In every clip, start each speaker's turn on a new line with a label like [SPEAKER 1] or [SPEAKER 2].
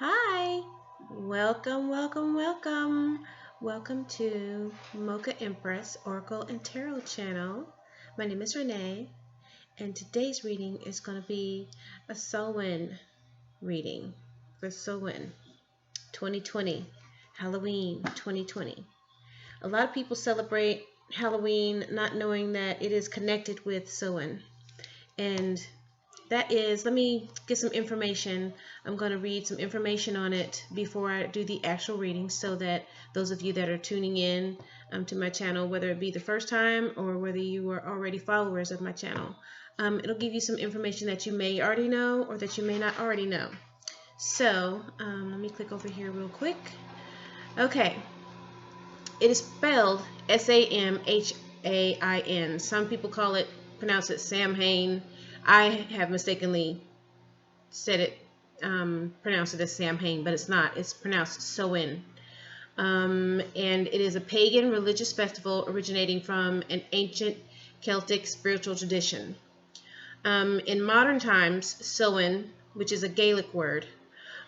[SPEAKER 1] Hi, welcome, welcome, welcome. Welcome to MochaEmprss Oracle and Tarot channel. My name is Renee, and today's reading is going to be a sow-win reading for sow-win 2020, Halloween 2020. A lot of people celebrate Halloween not knowing that it is connected with sow-win. And that is, let me get some information. I'm going to read some information on it before I do the actual reading so that those of you that are tuning in to my channel, whether it be the first time or whether you are already followers of my channel, it'll give you some information that you may already know or that you may not already know. So let me click over here real quick. Okay. It is spelled S-A-M-H-A-I-N. Some people pronounce it Samhain. I have mistakenly said it, pronounced it as Samhain, but it's not. It's pronounced sow-win. And it is a pagan religious festival originating from an ancient Celtic spiritual tradition. In modern times, sow-win, which is a Gaelic word,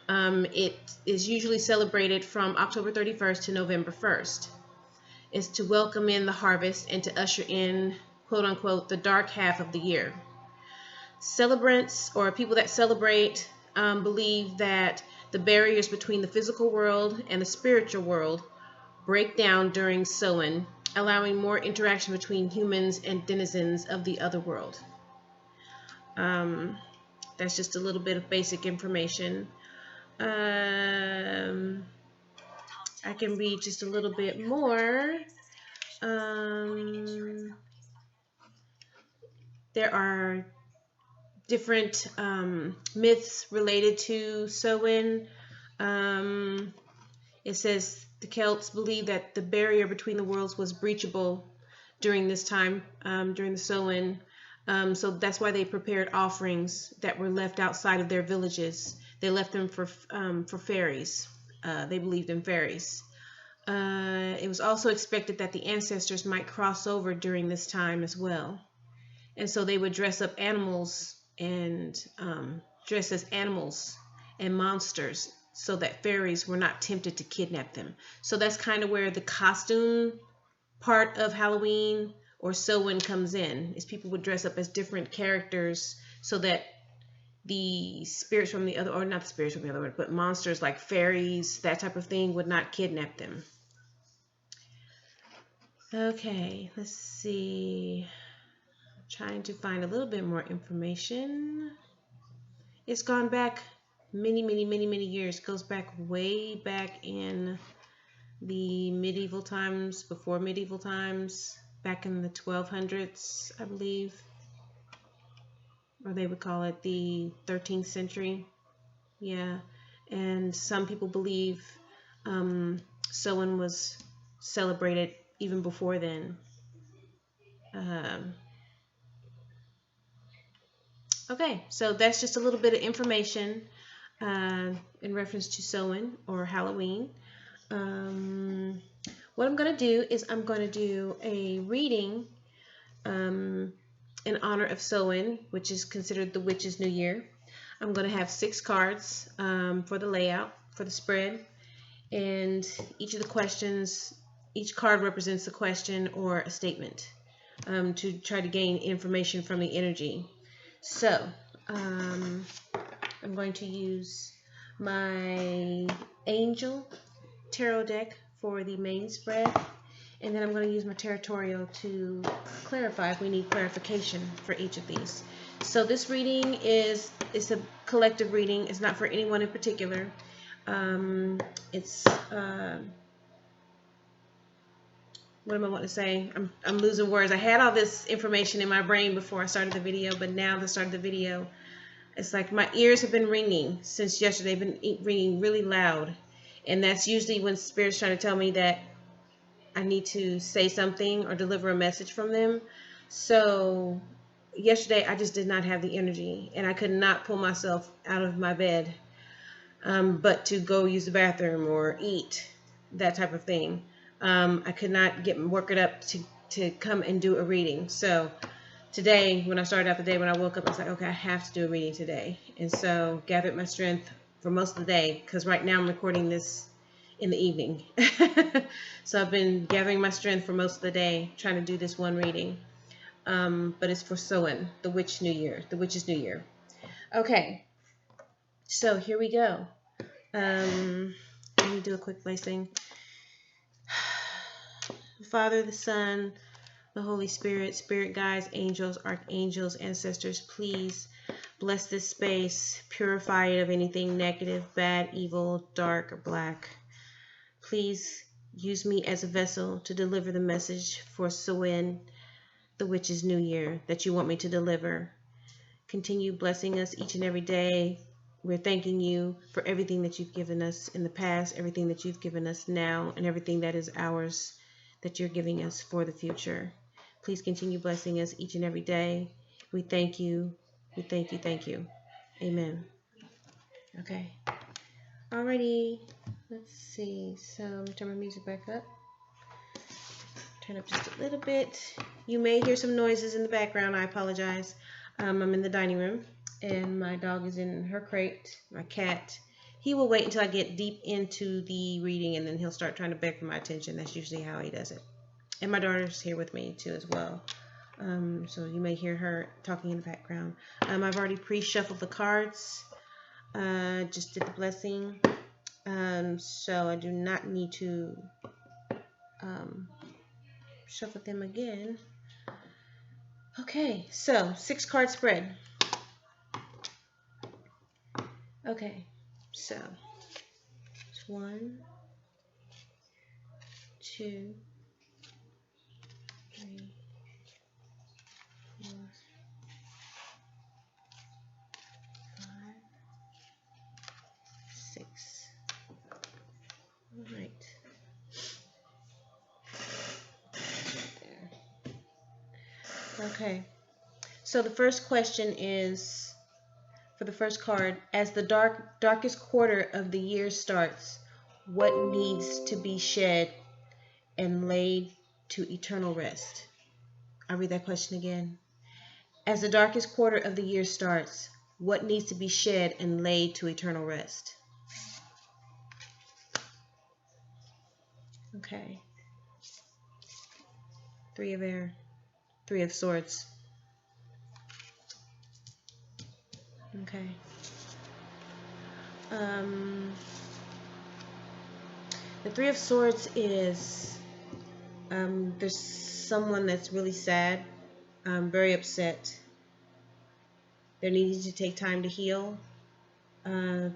[SPEAKER 1] it is usually celebrated from October 31st to November 1st. It's to welcome in the harvest and to usher in, quote unquote, the dark half of the year. Celebrants, or people that celebrate, believe that the barriers between the physical world and the spiritual world break down during sow-win, allowing more interaction between humans and denizens of the otherworld. That's just a little bit of basic information. I can read just a little bit more. There are different myths related to sow-win. It says the Celts believed that the barrier between the worlds was breachable during this time, during the sow-win. So that's why they prepared offerings that were left outside of their villages. They left them for fairies. They believed in fairies. It was also expected that the ancestors might cross over during this time as well. And so they would dress up animals and dress as animals and monsters so that fairies were not tempted to kidnap them. So that's kind of where the costume part of Halloween or sow-win comes in, is people would dress up as different characters so that the spirits from the other, or not the spirits from the other world, but monsters like fairies, that type of thing, would not kidnap them. Okay, let's see. Trying to find a little bit more information. It's gone back many years. It goes back way back in the medieval times, before medieval times, back in the 1200s, I believe, or they would call it the 13th century. Yeah, and some people believe sow-win was celebrated even before then. Okay, so that's just a little bit of information in reference to sow-win or Halloween. What I'm going to do is I'm going to do a reading in honor of sow-win, which is considered the Witch's New Year. I'm going to have 6 cards for the layout, for the spread, and each of the questions, each card represents a question or a statement to try to gain information from the energy. So, I'm going to use my Angel Tarot deck for the main spread, and then I'm going to use my Tarotorial to clarify if we need clarification for each of these. So this reading is a collective reading. It's not for anyone in particular. What am I wanting to say? I'm losing words. I had all this information in my brain before I started the video, but now that I started the video, it's like my ears have been ringing since yesterday. They've been ringing really loud, and that's usually when Spirit's trying to tell me that I need to say something or deliver a message from them. So yesterday I just did not have the energy, and I could not pull myself out of my bed, but to go use the bathroom or eat, that type of thing. I could not work it up to come and do a reading. So today, when I started out the day, when I woke up, I was like, okay, I have to do a reading today. And so gathered my strength for most of the day, because right now I'm recording this in the evening. So I've been gathering my strength for most of the day trying to do this one reading. But it's for Samhain, the witch's new year. Okay, so here we go. Let me do a quick blessing. The Father, the Son, the Holy Spirit, spirit guides, angels, archangels, ancestors, please bless this space, purify it of anything negative, bad, evil, dark, or black. Please use me as a vessel to deliver the message for Samhain, the witch's new year, that you want me to deliver. Continue blessing us each and every day. We're thanking you for everything that you've given us in the past, everything that you've given us now, and everything that is ours that you're giving us for the future. Please continue blessing us each and every day. We thank you. We thank you. Thank you. Amen. Okay. Alrighty. Let's see. So I'm gonna turn my music back up. Turn up just a little bit. You may hear some noises in the background. I apologize. I'm in the dining room, and my dog is in her crate. My cat. He will wait until I get deep into the reading, and then he'll start trying to beg for my attention. That's usually how he does it. And my daughter's here with me too as well. So you may hear her talking in the background. I've already pre-shuffled the cards. Just did the blessing. So I do not need to shuffle them again. Okay, so 6-card spread. Okay, so it's 1, 2, 3, 4, 5, 6. All right. Okay. So the first question is, for the first card, as the darkest quarter of the year starts, what needs to be shed and laid to eternal rest? I'll read that question again. As the darkest quarter of the year starts, what needs to be shed and laid to eternal rest? Okay. 3 of air, 3 of swords. Okay. The 3 of swords is there's someone that's really sad, very upset. They're needing to take time to heal. The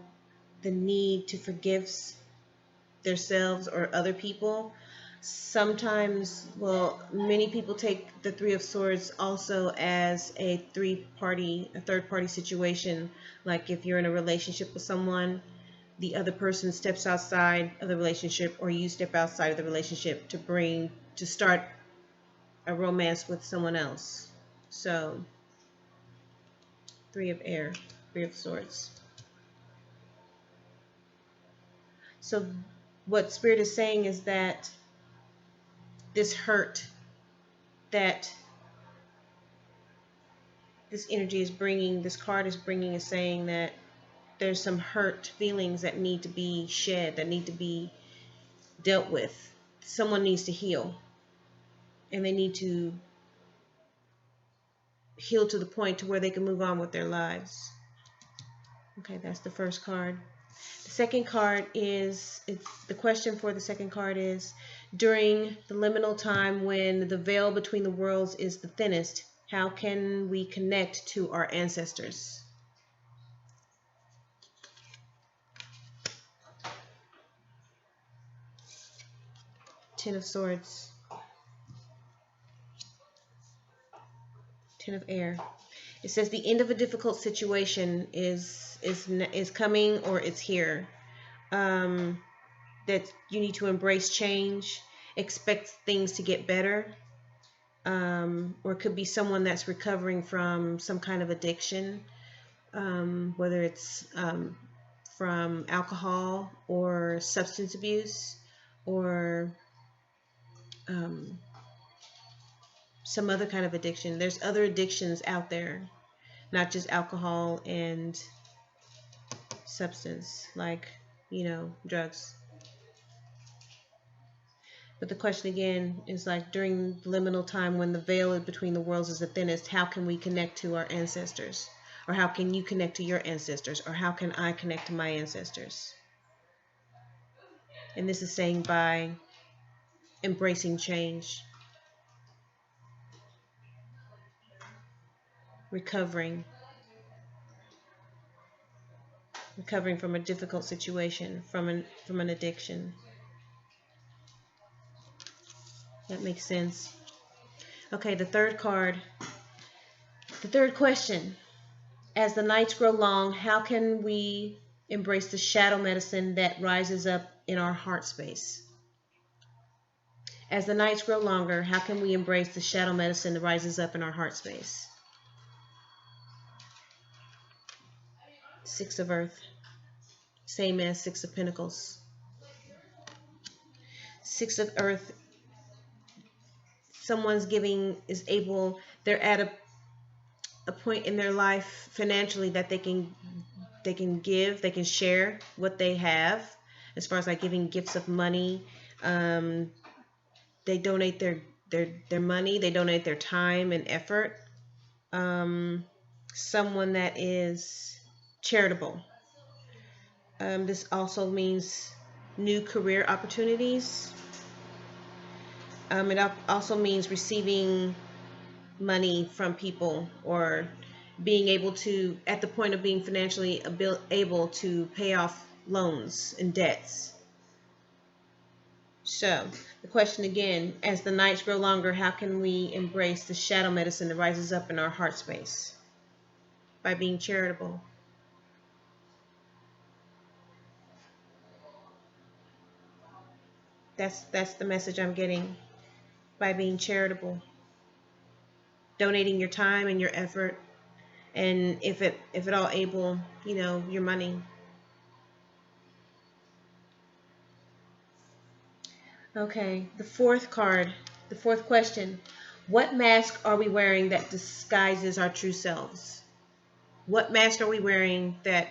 [SPEAKER 1] need to forgive themselves or other people. Sometimes, well, many people take the 3 of swords also as a third-party situation. Like if you're in a relationship with someone, the other person steps outside of the relationship, or you step outside of the relationship to start a romance with someone else. So 3 of air, 3 of swords. So what Spirit is saying is that this hurt that this energy is bringing, this card is bringing, is saying that there's some hurt feelings that need to be shed, that need to be dealt with. Someone needs to heal, and they need to heal to the point to where they can move on with their lives. Okay, that's the first card. The second card is, the question for the second card is, during the liminal time when the veil between the worlds is the thinnest, how can we connect to our ancestors? Ten of Swords. Ten of Air. It says the end of a difficult situation is coming, or it's here. That you need to embrace change, expect things to get better. Or it could be someone that's recovering from some kind of addiction, whether it's from alcohol or substance abuse, or some other kind of addiction. There's other addictions out there, not just alcohol and substance, like, drugs. But the question again is like, during the liminal time when the veil between the worlds is the thinnest, how can we connect to our ancestors? Or how can you connect to your ancestors? Or how can I connect to my ancestors? And this is saying by embracing change, recovering from a difficult situation, from an addiction. That makes sense. Okay, the third card. The third question. As the nights grow long, how can we embrace the shadow medicine that rises up in our heart space? As the nights grow longer, how can we embrace the shadow medicine that rises up in our heart space? Six of Earth. Same as Six of Pentacles. Six of Earth. Someone's they're at a point in their life financially that they can share what they have, as far as like giving gifts of money. They donate their money, they donate their time and effort. Someone that is charitable. This also means new career opportunities. It also means receiving money from people, or being able to, at the point of being financially able to pay off loans and debts. So the question again, as the nights grow longer, how can we embrace the shadow medicine that rises up in our heart space? By being charitable. That's the message I'm getting. By being charitable, donating your time and your effort, and if at all able, your money. Okay, the fourth card, the fourth question. What mask are we wearing that disguises our true selves? What mask are we wearing that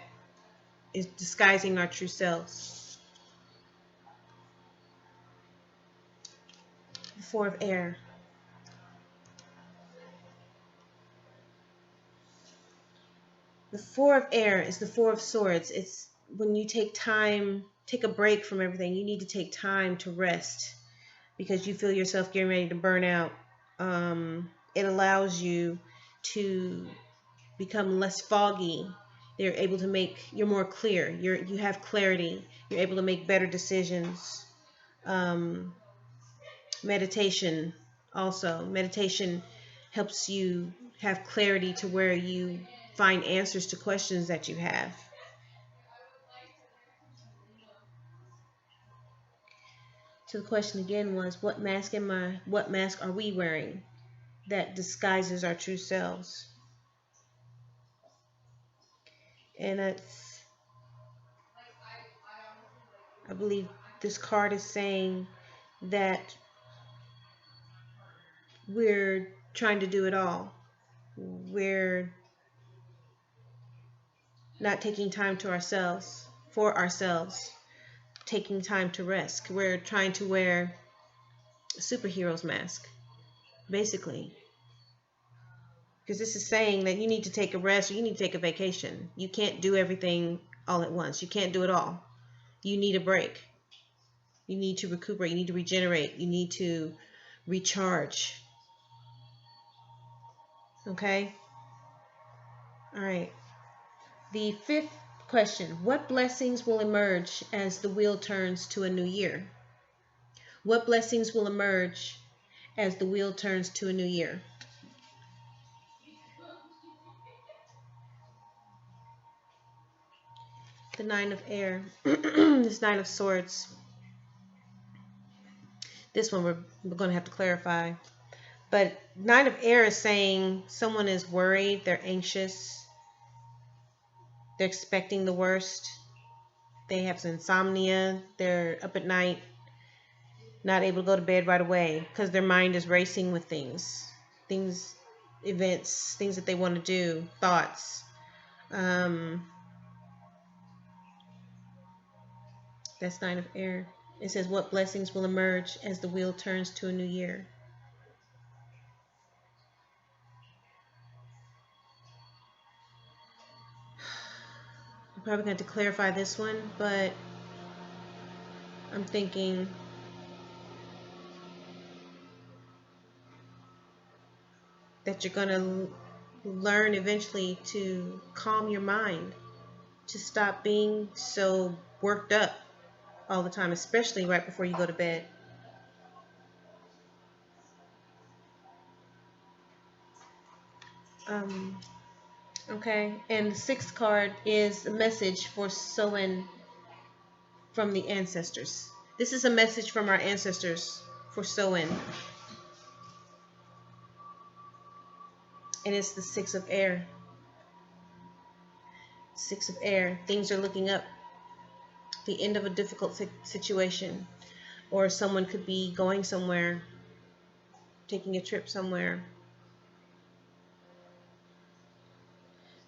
[SPEAKER 1] is disguising our true selves? The Four of Air. The Four of Air is the Four of Swords. It's when you take a break from everything. You need to take time to rest because you feel yourself getting ready to burn out. It allows you to become less foggy. You're more clear. You have clarity. You're able to make better decisions. Meditation also. Meditation helps you have clarity to where you find answers to questions that you have. So the question again was, what mask are we wearing that disguises our true selves? And I believe this card is saying that we're trying to do it all. We're not taking time for ourselves, taking time to rest. We're trying to wear a superhero's mask, basically. Because this is saying that you need to take a rest, or you need to take a vacation. You can't do everything all at once. You can't do it all. You need a break. You need to recuperate. You need to regenerate. You need to recharge. Okay? All right. The fifth question. What blessings will emerge as the wheel turns to a new year? What blessings will emerge as the wheel turns to a new year? The Nine of Air. This Nine of Swords. This one we're going to have to clarify. But Nine of Air is saying someone is worried, they're anxious, they're expecting the worst, they have insomnia, they're up at night, not able to go to bed right away because their mind is racing with things, events, things that they want to do, thoughts. That's Nine of Air. It says, what blessings will emerge as the wheel turns to a new year? I'm probably going to have to clarify this one, but I'm thinking that you're going to learn eventually to calm your mind, to stop being so worked up all the time, especially right before you go to bed. Okay, and the sixth card is a message for sow-win from the ancestors. This is a message from our ancestors for sow-win. And it's the Six of Air. Six of Air. Things are looking up. The end of a difficult situation. Or someone could be going somewhere, taking a trip somewhere.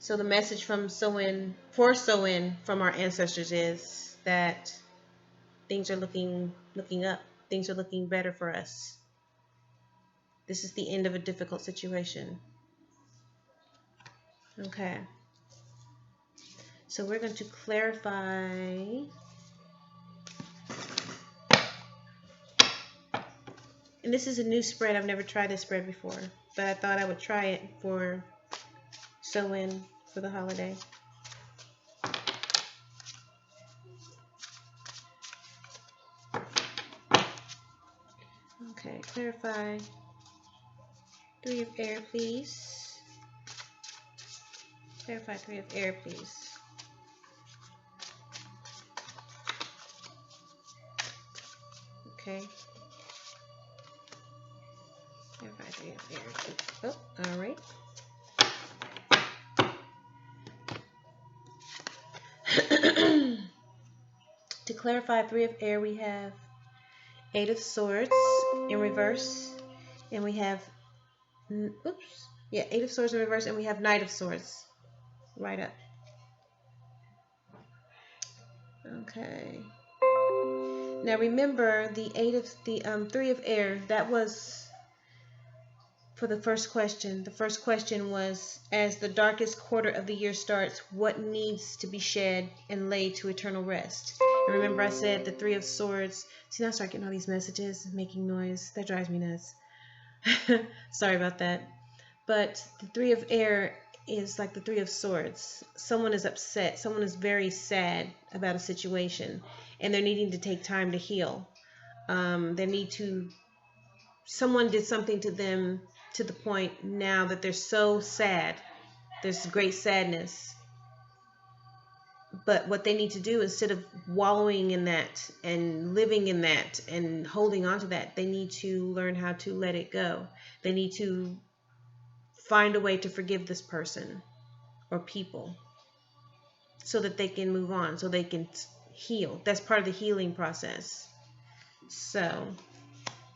[SPEAKER 1] So the message from sow-win, for sow-win from our ancestors is that things are looking up. Things are looking better for us. This is the end of a difficult situation. Okay. So we're going to clarify. And this is a new spread. I've never tried this spread before, but I thought I would try it for sow-win for the holiday. Okay, clarify. Three of Air, please. Clarify Three of Air, please. Okay. Clarify Three of Air. Oh, all right. To clarify Three of Air, we have Eight of Swords in reverse, and we have, Eight of Swords in reverse, and we have Knight of Swords right up. Okay. Now remember, the Three of Air, that was for the first question. The first question was, as the darkest quarter of the year starts, what needs to be shed and laid to eternal rest? And remember I said the Three of Swords. See, now I start getting all these messages making noise. That drives me nuts. Sorry about that. But the Three of Air is like the Three of Swords. Someone is upset. Someone is very sad about a situation, and they're needing to take time to heal. Someone did something to them to the point now that they're so sad. There's great sadness. But what they need to do, instead of wallowing in that and living in that and holding on to that, they need to learn how to let it go. They need to find a way to forgive this person or people so that they can move on, so they can heal. That's part of the healing process. So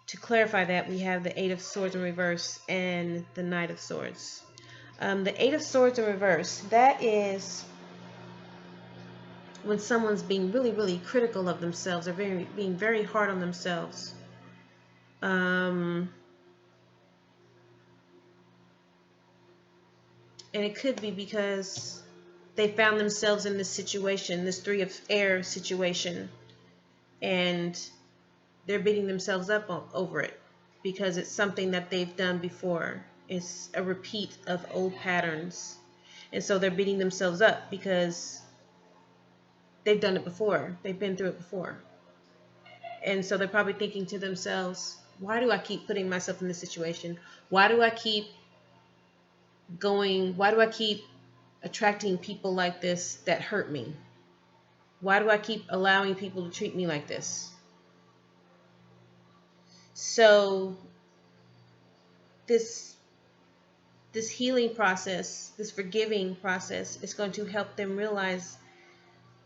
[SPEAKER 1] to clarify that, we have the Eight of Swords in reverse and the Knight of Swords. The Eight of Swords in reverse, that is when someone's being really, really critical of themselves, or being very hard on themselves. And it could be because they found themselves in this situation, this Three of Air situation, and they're beating themselves up over it because it's something that they've done before. It's a repeat of old patterns. And so they're beating themselves up because they've done it before. They've been through it before. And so they're probably thinking to themselves, why do I keep putting myself in this situation? Why do I keep going? Why do I keep attracting people like this that hurt me? Why do I keep allowing people to treat me like this? So this healing process, this forgiving process, is going to help them realize,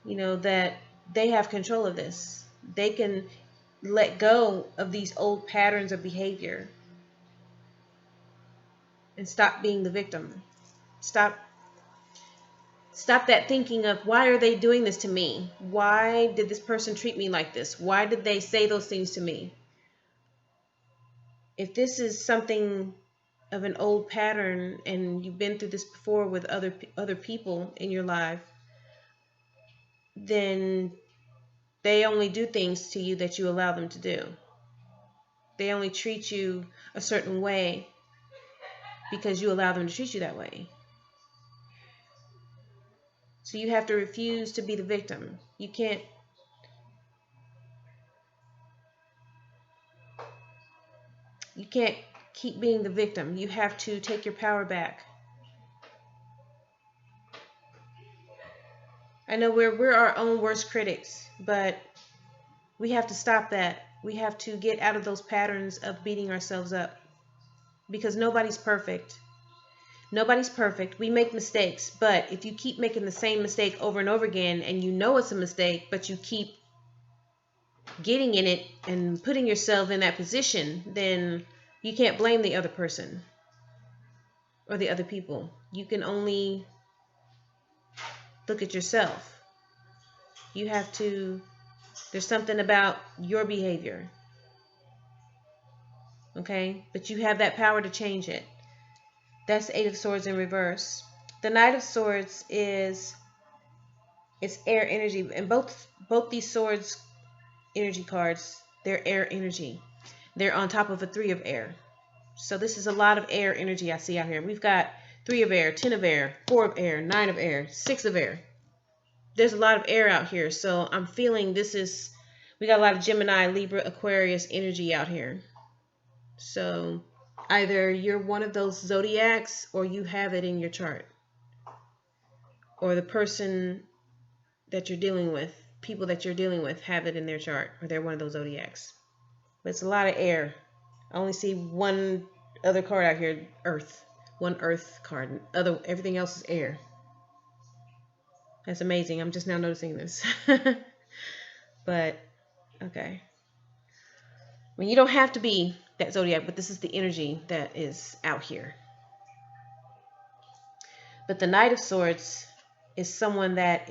[SPEAKER 1] that they have control of this. They can let go of these old patterns of behavior and stop being the victim. Stop Stop that thinking of, why are they doing this to me? Why did this person treat me like this? Why did they say those things to me? If this is something of an old pattern and you've been through this before with other people in your life, then they only do things to you that you allow them to do. They only treat you a certain way because you allow them to treat you that way. So you have to refuse to be the victim. You can't keep being the victim. You have to take your power back. I know we're our own worst critics, but we have to stop that. We have to get out of those patterns of beating ourselves up, because nobody's perfect. Nobody's perfect. We make mistakes, but if you keep making the same mistake over and over again, and you know it's a mistake, but you keep getting in it and putting yourself in that position, then you can't blame the other person or the other people. You can only look at yourself. You have to, there's something about your behavior, okay? But you have that power to change it. That's the Eight of Swords in reverse. The Knight of Swords it's air energy, and both these swords energy cards, they're air energy. They're on top of a 3 of air. So this is a lot of air energy I see out here. We've got 3 of air, 10 of air, 4 of air, 9 of air, 6 of air. There's a lot of air out here. So I'm feeling we got a lot of Gemini, Libra, Aquarius energy out here. So either you're one of those zodiacs or you have it in your chart. Or the person that you're dealing with, people that you're dealing with have it in their chart, or they're one of those zodiacs. But it's a lot of air. I only see one other card out here, Earth. One Earth card. Everything else is air. That's amazing. I'm just now noticing this. But, okay. I mean, you don't have to be that zodiac, but this is the energy that is out here. But the Knight of Swords is someone that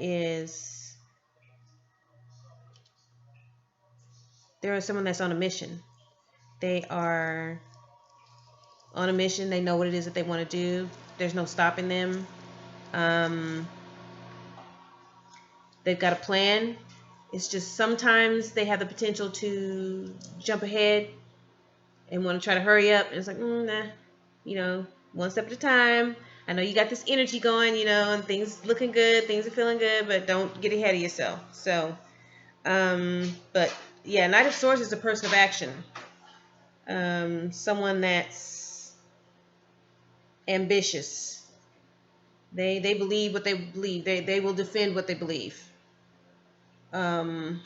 [SPEAKER 1] they're someone that's on a mission. They are on a mission. They know what it is that they want to do. There's no stopping them. They've got a plan. It's just sometimes they have the potential to jump ahead and want to try to hurry up. And it's like, nah, one step at a time. I know you got this energy going, and things looking good, things are feeling good, but don't get ahead of yourself. So, but yeah, Knight of Swords is a person of action. Someone that's ambitious. They believe what they believe. They will defend what they believe. That's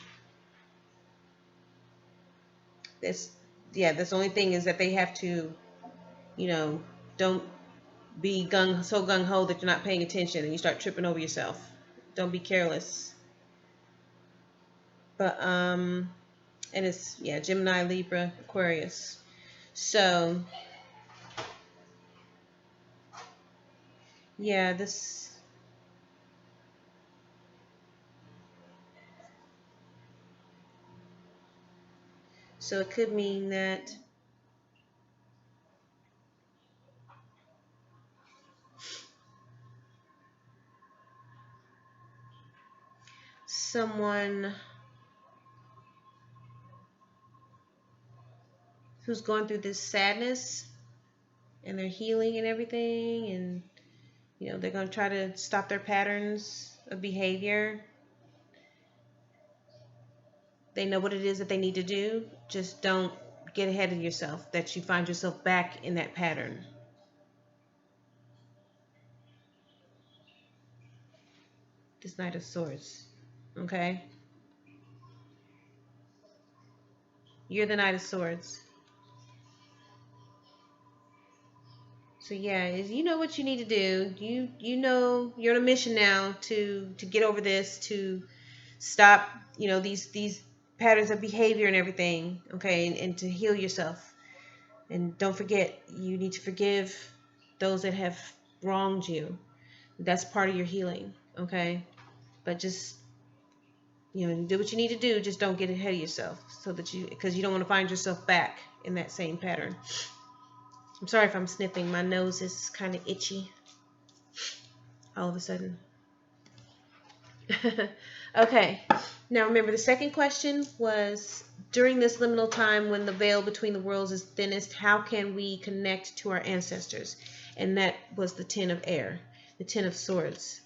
[SPEAKER 1] the only thing is that they have to, don't be so gung-ho that you're not paying attention and you start tripping over yourself. Don't be careless. But and it's Gemini, Libra, Aquarius. So so it could mean that someone who's going through this sadness and they're healing and everything, and they're going to try to stop their patterns of behavior. They know what it is that they need to do. Just don't get ahead of yourself, that you find yourself back in that pattern. This Knight of Swords. Okay? You're the Knight of Swords. So you know what you need to do. You know you're on a mission now to get over this, to stop, these patterns of behavior and everything, okay, and to heal yourself. And don't forget, you need to forgive those that have wronged you. That's part of your healing. okay? But just, do what you need to do. Just don't get ahead of yourself, because you don't want to find yourself back in that same pattern. I'm sorry if I'm sniffing. My nose is kind of itchy all of a sudden. Okay. Now remember, the second question was, during this liminal time when the veil between the worlds is thinnest, how can we connect to our ancestors? And that was the Ten of Air, the Ten of Swords.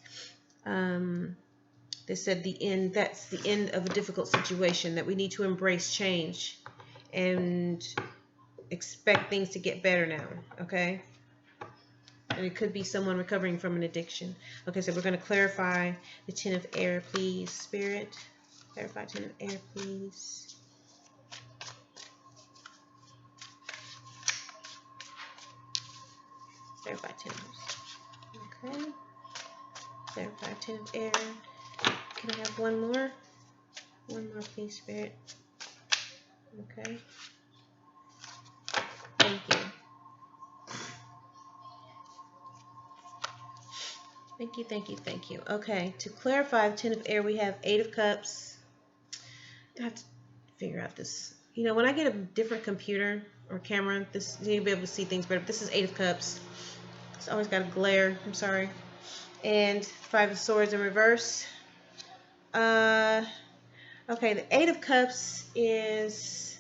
[SPEAKER 1] They said that's the end of a difficult situation, that we need to embrace change and expect things to get better now, okay? And it could be someone recovering from an addiction. Okay, so we're going to clarify the Ten of Air, please, Spirit. Clarify Ten of Air, please. Clarify Ten of Air. Okay. Clarify Ten of Air. Can I have one more? One more, please, Spirit. Okay. Thank you. Thank you, thank you, thank you. Okay, to clarify the Ten of Air, we have Eight of Cups. I have to figure out this. When I get a different computer or camera, you'll be able to see things better. But this is Eight of Cups. It's always got a glare. I'm sorry. And Five of Swords in reverse. Okay, the Eight of Cups is...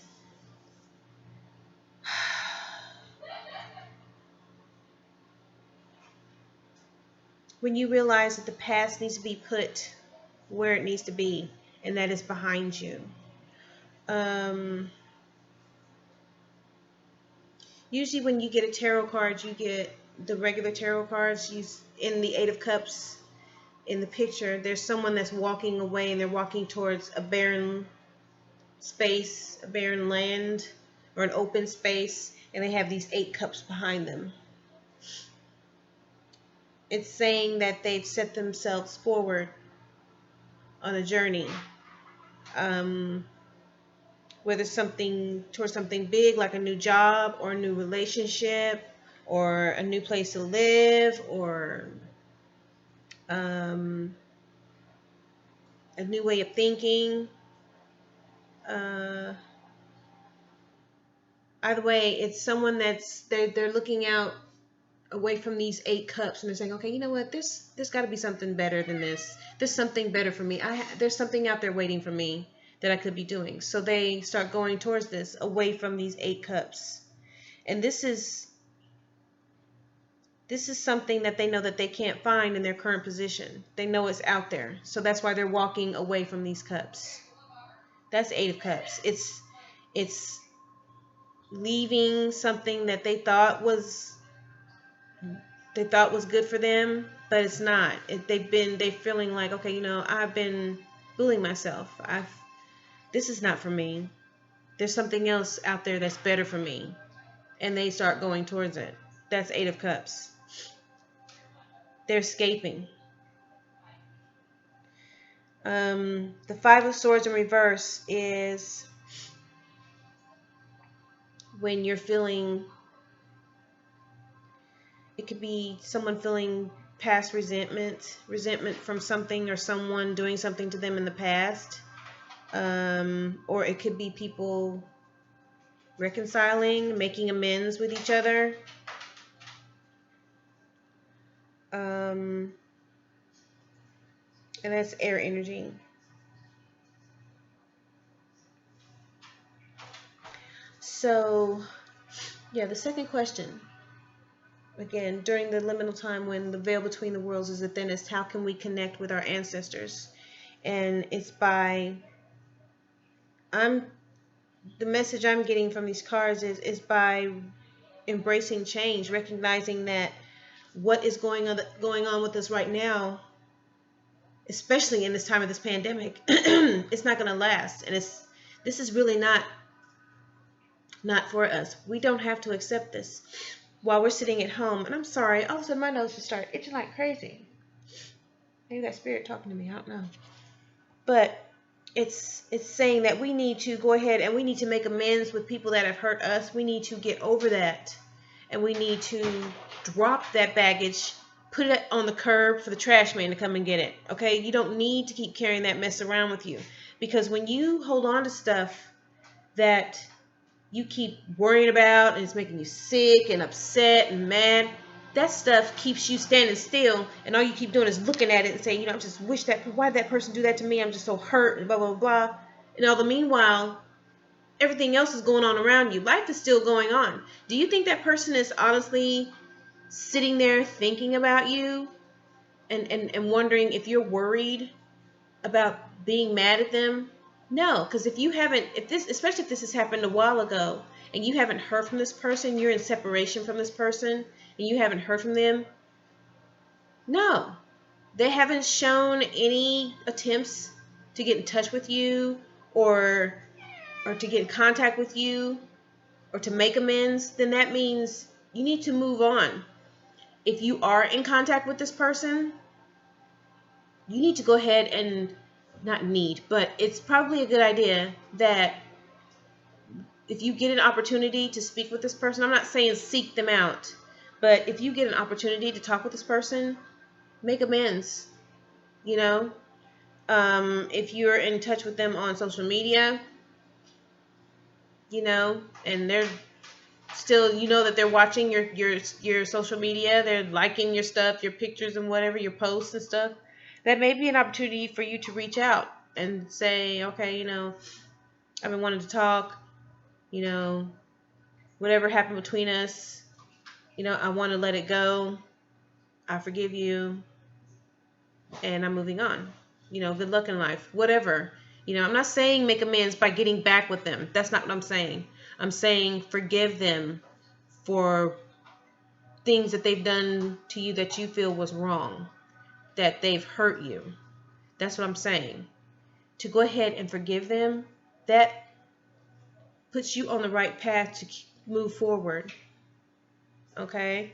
[SPEAKER 1] when you realize that the past needs to be put where it needs to be, and that is behind you. Usually when you get a tarot card, you get the regular tarot cards. In the Eight of Cups, in the picture, there's someone that's walking away, and they're walking towards a barren space, a barren land, or an open space, and they have these 8 cups behind them. It's saying that they've set themselves forward on a journey, whether towards something big like a new job or a new relationship or a new place to live, or a new way of thinking. Either way, it's someone they're looking out away from these 8 cups, and they're saying, okay, you know what, there's got to be something better than this. There's something better for me. There's something out there waiting for me that I could be doing. So they start going towards this, away from these 8 cups. And this is something that they know that they can't find in their current position. They know it's out there. So that's why they're walking away from these cups. That's 8 of Cups. It's leaving something that they thought was good for them, but it's not. They're feeling like, okay, I've been fooling myself. This is not for me. There's something else out there that's better for me, and they start going towards it. That's 8 of Cups. They're escaping. The Five of Swords in reverse is when you're feeling. It could be someone feeling past resentment from something or someone doing something to them in the past. Or it could be people reconciling, making amends with each other. And that's air energy. So, yeah, the second question. Again, during the liminal time when the veil between the worlds is the thinnest, how can we connect with our ancestors? And it's by, the message I'm getting from these cards is by embracing change, recognizing that what is going on with us right now, especially in this time of this pandemic, it's not going to last. And this is really not for us. We don't have to accept this. While we're sitting at home, and I'm sorry, all of a sudden my nose just started itching like crazy. Maybe that spirit talking to me, I don't know. But it's saying that we need to go ahead and we need to make amends with people that have hurt us. We need to get over that, and we need to drop that baggage, put it on the curb for the trash man to come and get it. Okay, you don't need to keep carrying that mess around with you, because when you hold on to stuff that you keep worrying about and it's making you sick and upset and mad, that stuff keeps you standing still, and all you keep doing is looking at it and saying, you know, I just wish that, why did that person do that to me? I'm just so hurt and blah, blah, blah. And all the meanwhile, everything else is going on around you. Life is still going on. Do you think that person is honestly sitting there thinking about you and wondering if you're worried about being mad at them? No, because if you haven't, if this, especially if this has happened a while ago and you haven't heard from this person, you're in separation from this person and you haven't heard from them, no, they haven't shown any attempts to get in touch with you or to get in contact with you or to make amends, then that means you need to move on. If you are in contact with this person, you need to go ahead and, not need, but it's probably a good idea that if you get an opportunity to speak with this person, I'm not saying seek them out, but if you get an opportunity to talk with this person, make amends. You know, if you're in touch with them on social media, you know, and they're still, you know that they're watching your social media, they're liking your stuff, your pictures and whatever, your posts and stuff, that may be an opportunity for you to reach out and say, okay, you know, I've been wanting to talk, you know, whatever happened between us, you know, I want to let it go. I forgive you and I'm moving on. You know, good luck in life, whatever. You know, I'm not saying make amends by getting back with them. That's not what I'm saying. I'm saying forgive them for things that they've done to you that you feel was wrong, that they've hurt you. That's what I'm saying. To go ahead and forgive them, that puts you on the right path to move forward. Okay?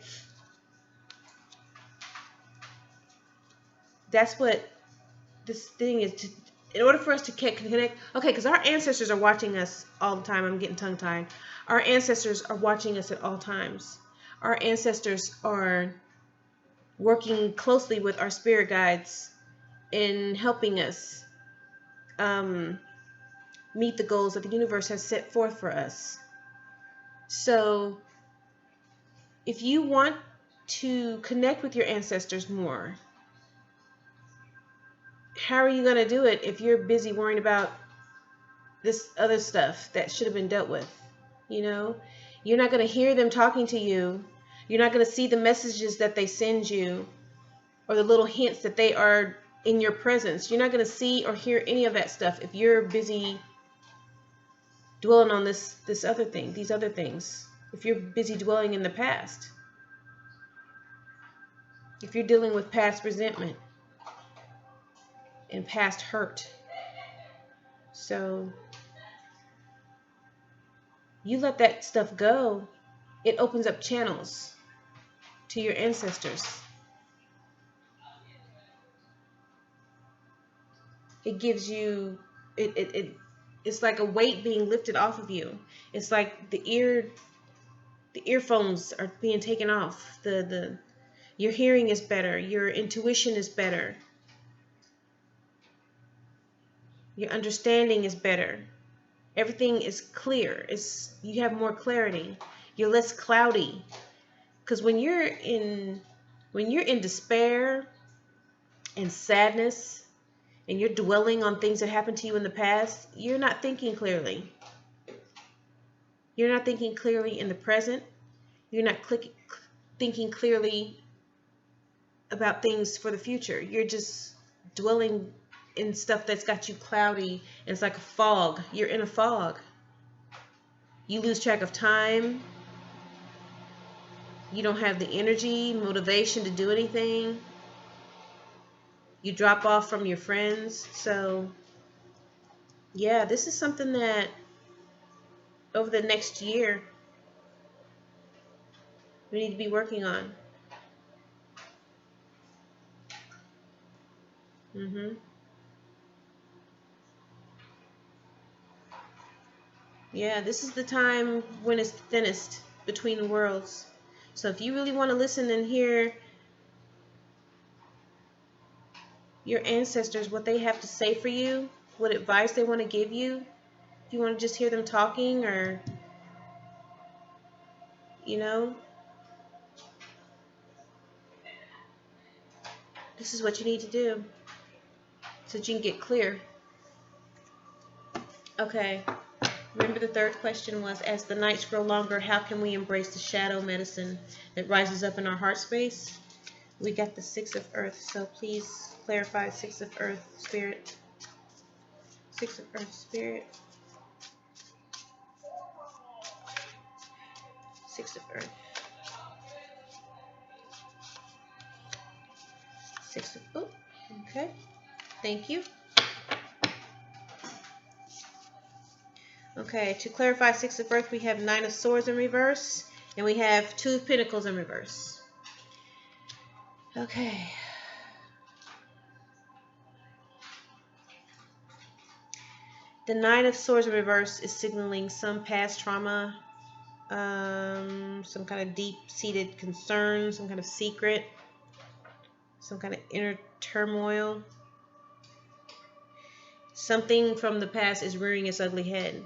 [SPEAKER 1] That's what this thing is. In order for us to connect, okay, because our ancestors are watching us all the time. I'm getting tongue-tied. Our ancestors are watching us at all times. Our ancestors are working closely with our spirit guides in helping us meet the goals that the universe has set forth for us. So if you want to connect with your ancestors more, how are you going to do it if you're busy worrying about this other stuff that should have been dealt with? You know, you're not going to hear them talking to you. You're not going to see the messages that they send you or the little hints that they are in your presence. You're not going to see or hear any of that stuff if you're busy dwelling on these other things. If you're busy dwelling in the past. If you're dealing with past resentment and past hurt. So you let that stuff go, it opens up channels to your ancestors. It gives you, it's like a weight being lifted off of you. It's like the earphones are being taken off. Your hearing is better. Your intuition is better. Your understanding is better. Everything is clear. You have more clarity. You're less cloudy. Because when you're in despair and sadness and you're dwelling on things that happened to you in the past, you're not thinking clearly. You're not thinking clearly in the present. You're not thinking clearly about things for the future. You're just dwelling in stuff that's got you cloudy. And it's like a fog. You're in a fog. You lose track of time. You don't have the energy, motivation to do anything. You drop off from your friends. So, yeah, this is something that over the next year we need to be working on. Yeah, this is the time when it's thinnest between the worlds. So if you really want to listen and hear your ancestors, what they have to say for you, what advice they want to give you. If you want to just hear them talking, or, you know, this is what you need to do so that you can get clear. Okay. Remember, the third question was, as the nights grow longer, how can we embrace the shadow medicine that rises up in our heart space? We got the Six of Earth, so please clarify. Six of Earth, Spirit. Six of Earth, Spirit. Six of Earth. Six of, oh, okay. Thank you. Okay, to clarify Six of Earth, we have Nine of Swords in reverse, and we have Two of Pentacles in reverse. Okay. The Nine of Swords in reverse is signaling some past trauma, some kind of deep-seated concern, some kind of secret, some kind of inner turmoil. Something from the past is rearing its ugly head.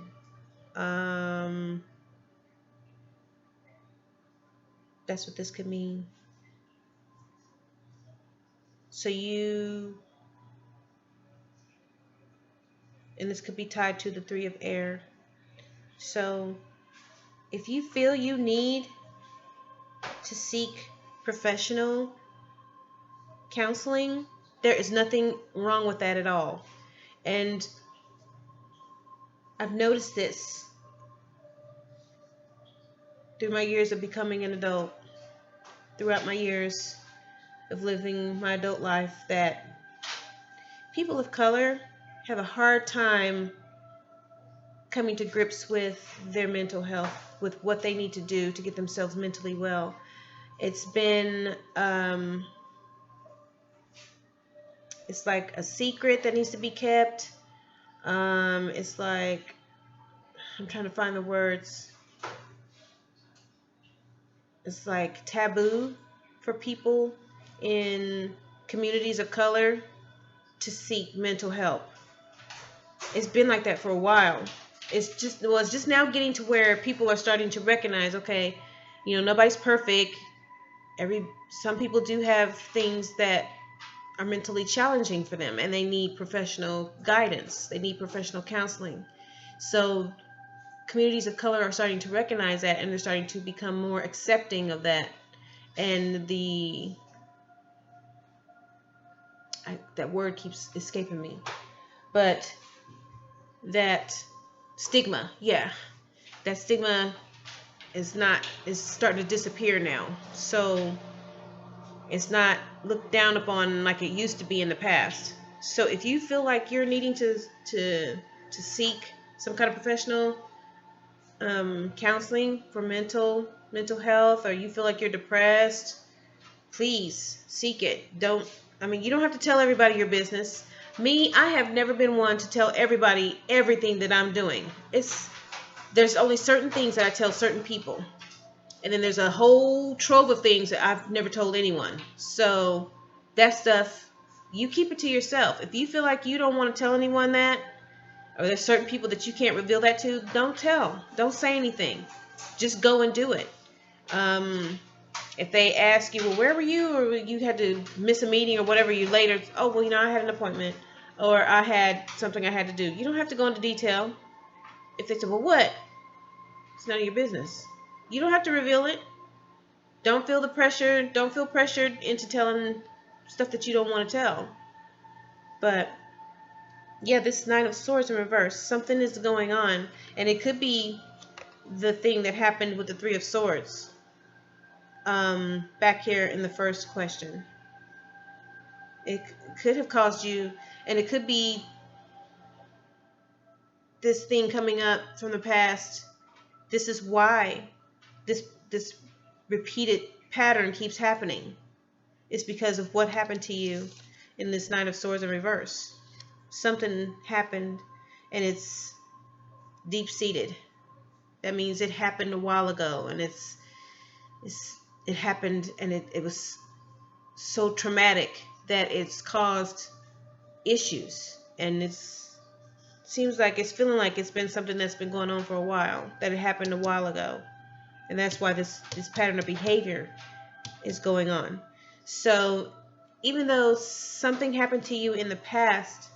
[SPEAKER 1] That's what this could mean. So and this could be tied to the Three of Air. So if you feel you need to seek professional counseling, there is nothing wrong with that at all. And I've noticed this through my years of becoming an adult, throughout my years of living my adult life, that people of color have a hard time coming to grips with their mental health, with what they need to do to get themselves mentally well. It's been, it's like a secret that needs to be kept. It's like, I'm trying to find the words. It's like taboo for people in communities of color to seek mental help. It's been like that for a while. It's just now getting to where people are starting to recognize, okay, you know, nobody's perfect. Some people do have things that are mentally challenging for them, and they need professional guidance. They need professional counseling. So communities of color are starting to recognize that, and they're starting to become more accepting of that. And that word keeps escaping me, but that stigma, yeah, that stigma is starting to disappear now. So it's not looked down upon like it used to be in the past. So if you feel like you're needing to seek some kind of professional counseling for mental health, or you feel like you're depressed, please seek it. You don't have to tell everybody your business. Me, I have never been one to tell everybody everything that I'm doing. There's only certain things that I tell certain people. And then there's a whole trove of things that I've never told anyone. So that stuff, you keep it to yourself. If you feel like you don't want to tell anyone that, or there's certain people that you can't reveal that to, don't tell. Don't say anything. Just go and do it. If they ask you, well, where were you? Or you had to miss a meeting or whatever, you later, oh, well, I had an appointment. Or I had something I had to do. You don't have to go into detail. If they say, well, what? It's none of your business. You don't have to reveal it. Don't feel the pressure. Don't feel pressured into telling stuff that you don't want to tell. But yeah, this Nine of Swords in reverse. Something is going on. And it could be the thing that happened with the Three of Swords. Back here in the first question. It could have caused you, and it could be this thing coming up from the past. This is why this repeated pattern keeps happening. It's because of what happened to you in this Nine of Swords in reverse. Something happened, and it's deep-seated. That means it happened a while ago, and it happened, and it was so traumatic that it's caused issues, and it seems like it's feeling like it's been something that's been going on for a while, that it happened a while ago, and that's why this pattern of behavior is going on. So even though something happened to you in the past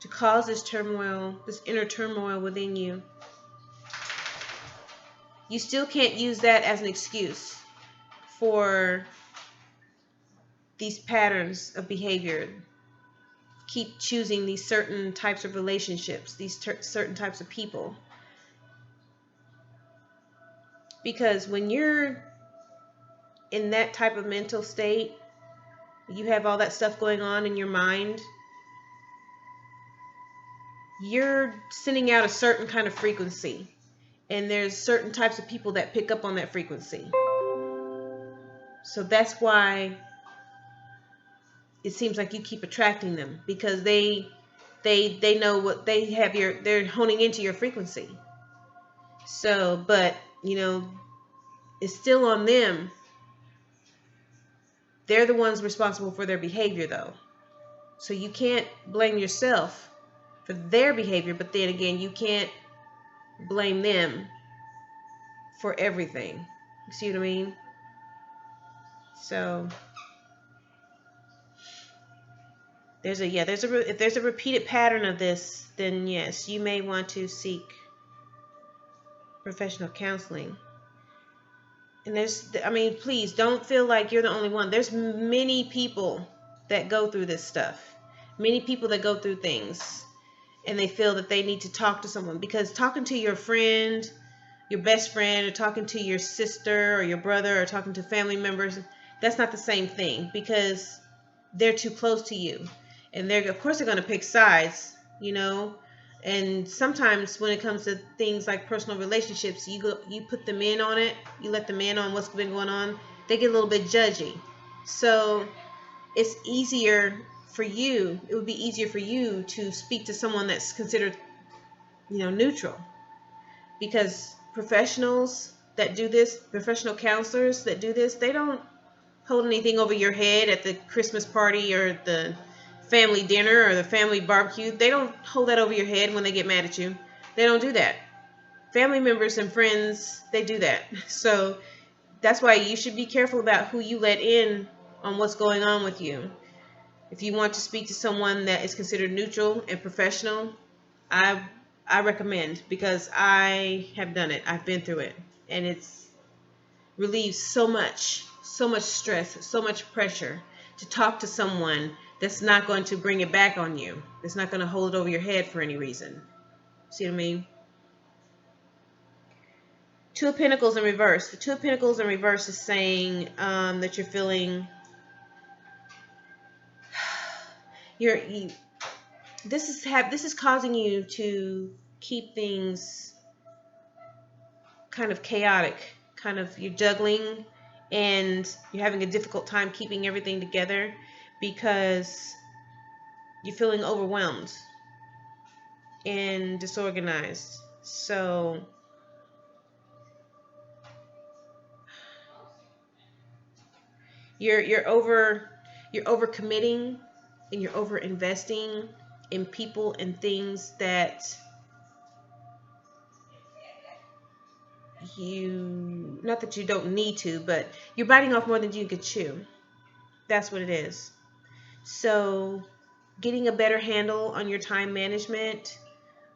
[SPEAKER 1] to cause this turmoil, this inner turmoil within you, you still can't use that as an excuse for these patterns of behavior. Keep choosing these certain types of relationships, these certain types of people. Because when you're in that type of mental state, you have all that stuff going on in your mind, you're sending out a certain kind of frequency. And there's certain types of people that pick up on that frequency. So that's why it seems like you keep attracting them, because they know what they have, they're honing into your frequency. So, but it's still on them. They're the ones responsible for their behavior, though. So you can't blame yourself for their behavior, but then again, you can't blame them for everything. You see what I mean? So if there's a repeated pattern of this, then yes, you may want to seek professional counseling. And please don't feel like you're the only one. There's many people that go through this stuff. Many people that go through things, and they feel that they need to talk to someone, because talking to your friend, your best friend, or talking to your sister or your brother, or talking to family members, that's not the same thing, because they're too close to you. And of course they're going to pick sides, and sometimes when it comes to things like personal relationships, you put them in on it, you let them in on what's been going on, they get a little bit judgy. So it's easier for you, it would be easier for you to speak to someone that's considered, neutral. Because professionals that do this, professional counselors that do this, they don't hold anything over your head at the Christmas party or the family dinner or the family barbecue. They don't hold that over your head when they get mad at you. They don't do that. Family members and friends, they do that. So that's why you should be careful about who you let in on what's going on with you. If you want to speak to someone that is considered neutral and professional, I recommend, because I have done it. I've been through it, and it's relieves so much stress, so much pressure to talk to someone that's not going to bring it back on you. It's not going to hold it over your head for any reason. See what I mean? Two of Pentacles in reverse. The Two of Pentacles in reverse is saying that you're feeling this is causing you to keep things kind of chaotic. Kind of, you're juggling, and you're having a difficult time keeping everything together because you're feeling overwhelmed and disorganized. So you're overcommitting, and you're over investing in people and things that not that you don't need to, but you're biting off more than you could chew. That's what it is. So getting a better handle on your time management,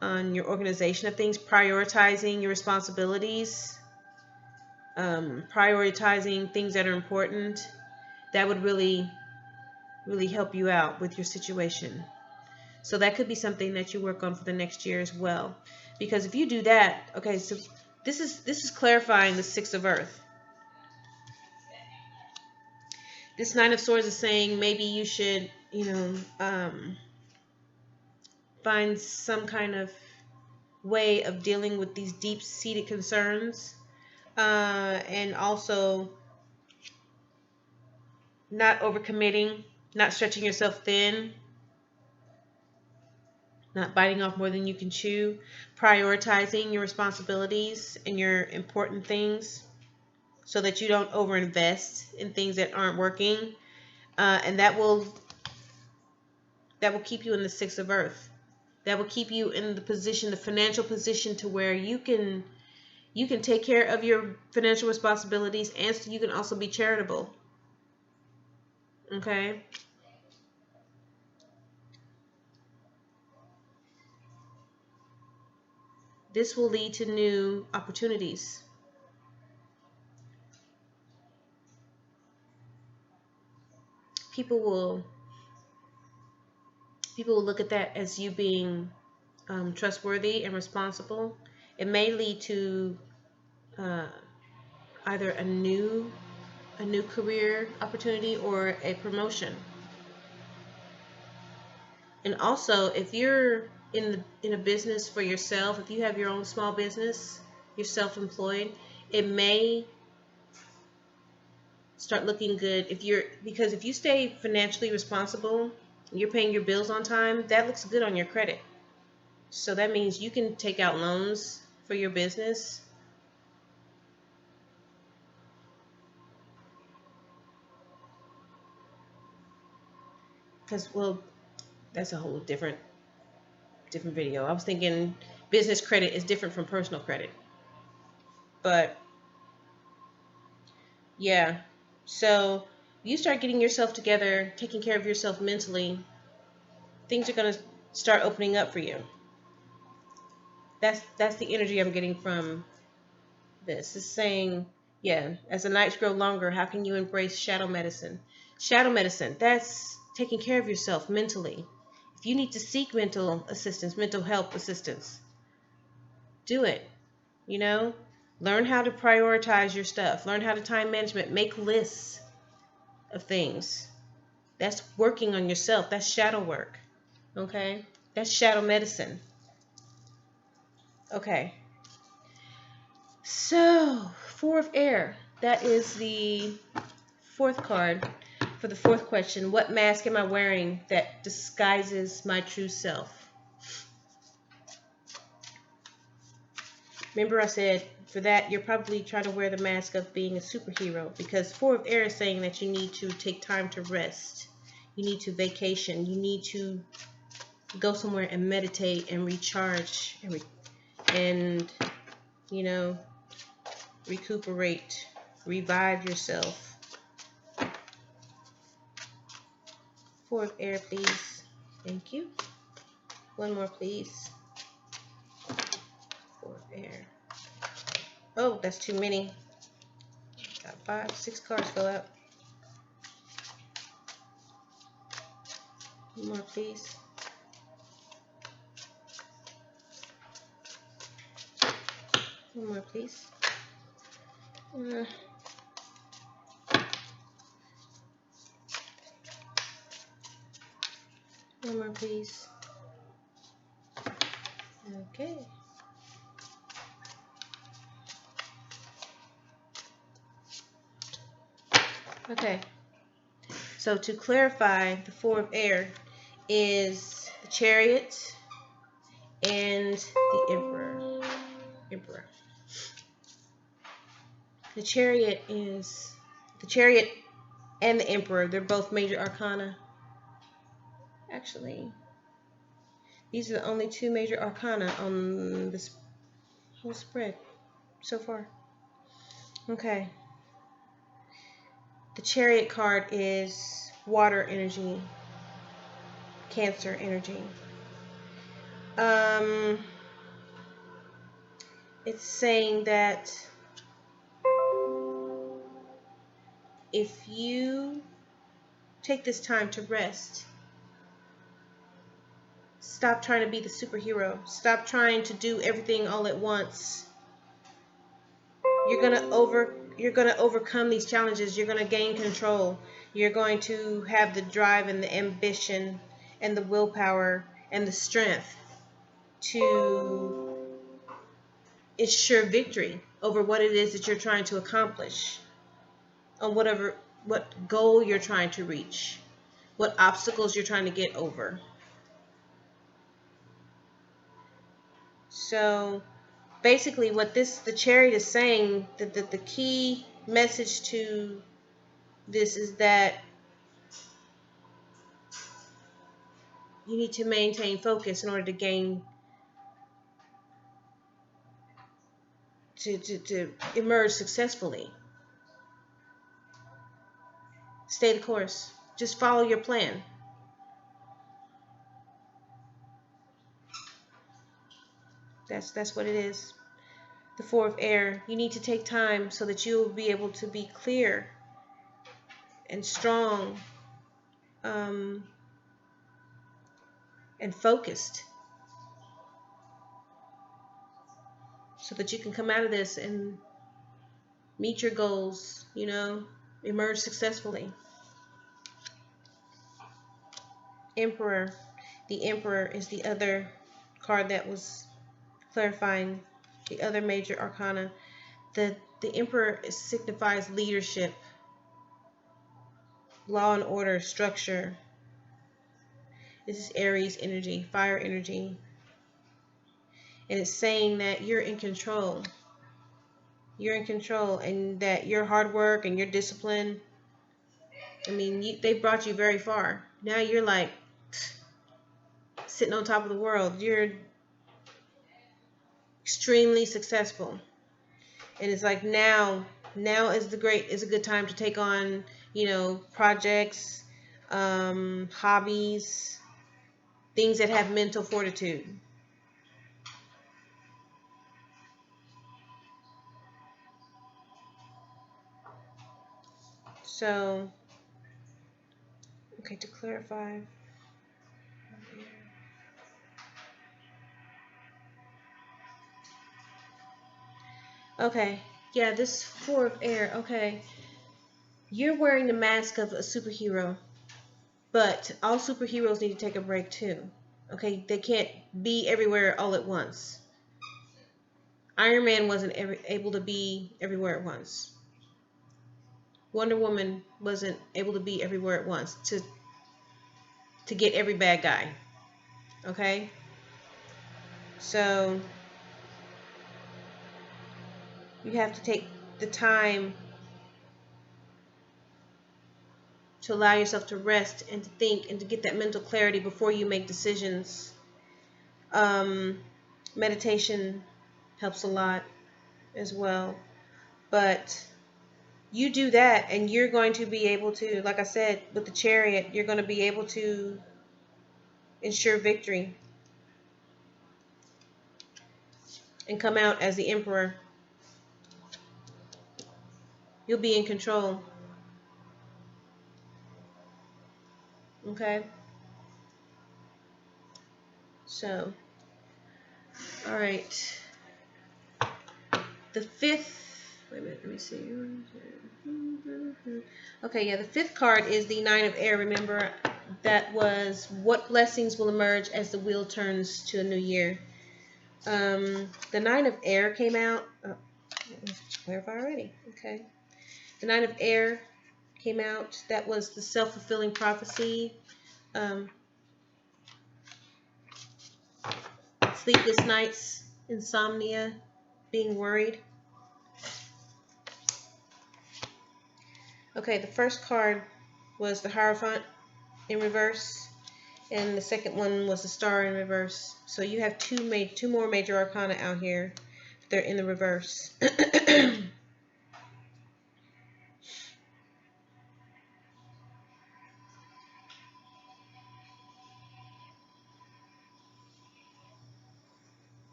[SPEAKER 1] on your organization of things, prioritizing your responsibilities, prioritizing things that are important, that would really help you out with your situation. So that could be something that you work on for the next year as well. Because if you do that, okay, so this is clarifying the Six of Earth. This Nine of Swords is saying maybe you should, find some kind of way of dealing with these deep-seated concerns, and also not overcommitting, not stretching yourself thin, not biting off more than you can chew, prioritizing your responsibilities and your important things so that you don't overinvest in things that aren't working. And that will keep you in the 6 of Earth. That will keep you in the position, the financial position, to where you can take care of your financial responsibilities, and you can also be charitable. Okay? This will lead to new opportunities. People will look at that as you being trustworthy and responsible. It may lead to either a new career opportunity or a promotion. And also, if you're in a business for yourself, if you have your own small business, you're self-employed, it may start looking good because if you stay financially responsible, you're paying your bills on time, that looks good on your credit. So that means you can take out loans for your business. Because, well, that's a whole different video. I was thinking business credit is different from personal credit. But yeah, so you start getting yourself together, taking care of yourself mentally, things are going to start opening up for you. That's the energy I'm getting from this. It's saying, yeah, as the nights grow longer, how can you embrace shadow medicine? Shadow medicine, that's taking care of yourself mentally. If you need to seek mental assistance, mental health assistance, do it. You know, learn how to prioritize your stuff. Learn how to time management. Make lists of things. That's working on yourself. That's shadow work. Okay? That's shadow medicine. Okay. So, 4 of Air. That is the 4th card for the 4th question. What mask am I wearing that disguises my true self? Remember I said for that you're probably trying to wear the mask of being a superhero, because 4 of Air is saying that you need to take time to rest. You need to vacation. You need to go somewhere and meditate and recharge and you know, recuperate, revive yourself. 4 of Air, please. Thank you. One more, please. 4 of Air. Oh, that's too many. Got 5, 6 cards fell out. One more, please. One more, please. One more, please. Okay. Okay. So to clarify, the 4 of Air is the Chariot and the Emperor. The Chariot and the Emperor. They're both major arcana. Actually, these are the only 2 major arcana on this whole spread so far. Okay. The Chariot card is water energy, Cancer energy. It's saying that if you take this time to rest, stop trying to be the superhero. Stop trying to do everything all at once. You're gonna overcome these challenges. You're gonna gain control. You're going to have the drive and the ambition and the willpower and the strength to ensure victory over what it is that you're trying to accomplish, on what goal you're trying to reach, what obstacles you're trying to get over. So basically what the Chariot is saying, that the key message to this is that need to maintain focus in order to gain, to emerge successfully. Stay the course. Just follow your plan. That's what it is. The Four of Air. You need to take time so that you will be able to be clear and strong, and focused, so that you can come out of this and meet your goals, emerge successfully. Emperor. The Emperor is the other card that was clarifying the other major arcana. The Emperor signifies leadership, law and order, structure. This is Aries energy, fire energy. And it's saying that you're in control. You're in control, and that your hard work and your discipline, I mean, they brought you very far. Now you're like sitting on top of the world. You're extremely successful. And it's like now is a good time to take on, projects, hobbies, things that have mental fortitude. So, okay, to clarify. Okay, yeah, this Four of Air, okay. You're wearing the mask of a superhero, but all superheroes need to take a break too. Okay, they can't be everywhere all at once. Iron Man wasn't able to be everywhere at once. Wonder Woman wasn't able to be everywhere at once to get every bad guy. Okay? So you have to take the time to allow yourself to rest and to think and to get that mental clarity before you make decisions. Meditation helps a lot as well. But you do that and you're going to be able to, like I said, with the Chariot, you're going to be able to ensure victory and come out as the Emperor. You'll be in control. Okay? So, all right. The fifth, wait a minute, let me see. Okay, yeah, the fifth card is the Nine of Air. Remember, that was what blessings will emerge as the wheel turns to a new year. The Nine of Air came out. Oh, clarify already. Okay. The Nine of Air came out. That was the self-fulfilling prophecy. Sleepless nights, insomnia, being worried. Okay, the first card was the Hierophant in reverse, and the second one was the Star in reverse. So you have two more major arcana out here. They're in the reverse.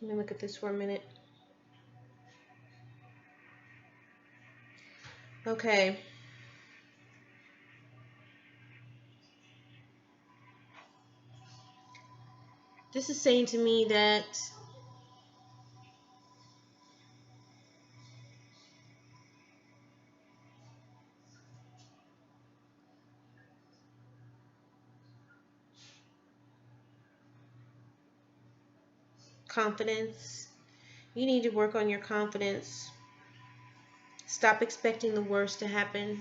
[SPEAKER 1] Let me look at this for a minute. Okay. This is saying to me that confidence. You need to work on your confidence. Stop expecting the worst to happen.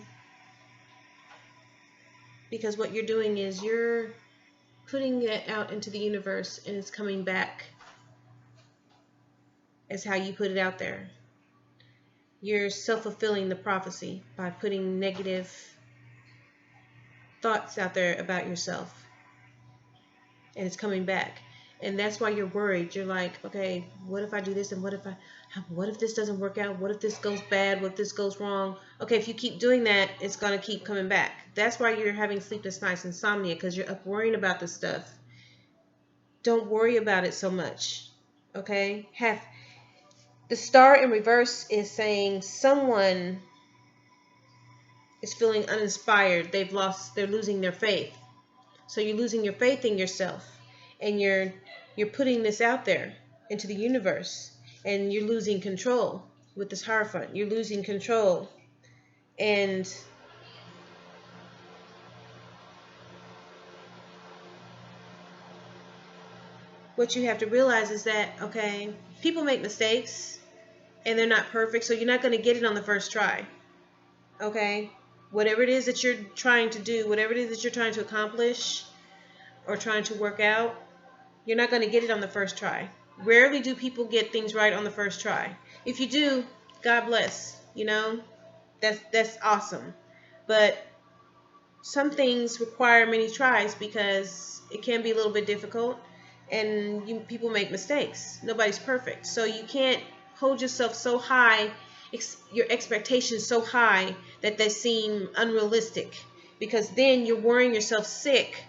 [SPEAKER 1] Because what you're doing is you're putting it out into the universe and it's coming back as how you put it out there. You're self-fulfilling the prophecy by putting negative thoughts out there about yourself, and it's coming back. And that's why you're worried. You're like, okay, what if I do this, and what if this doesn't work out? What if this goes bad? What if this goes wrong? Okay, if you keep doing that, it's going to keep coming back. That's why you're having sleepless nights, insomnia, because you're up worrying about this stuff. Don't worry about it so much. Okay? The star in reverse is saying someone is feeling uninspired. They're losing their faith. So you're losing your faith in yourself, and you're putting this out there into the universe, and you're losing control with this Hierophant. You're losing control. And what you have to realize is that, okay, people make mistakes and they're not perfect, so you're not going to get it on the first try. Okay? Whatever it is that you're trying to do, whatever it is that you're trying to accomplish or trying to work out, you're not going to get it on the first try. Rarely do people get things right on the first try. If you do, God bless, you know? That's awesome. But some things require many tries because it can be a little bit difficult, and people make mistakes. Nobody's perfect. So you can't hold yourself so high, your expectations so high that they seem unrealistic, because then you're worrying yourself sick.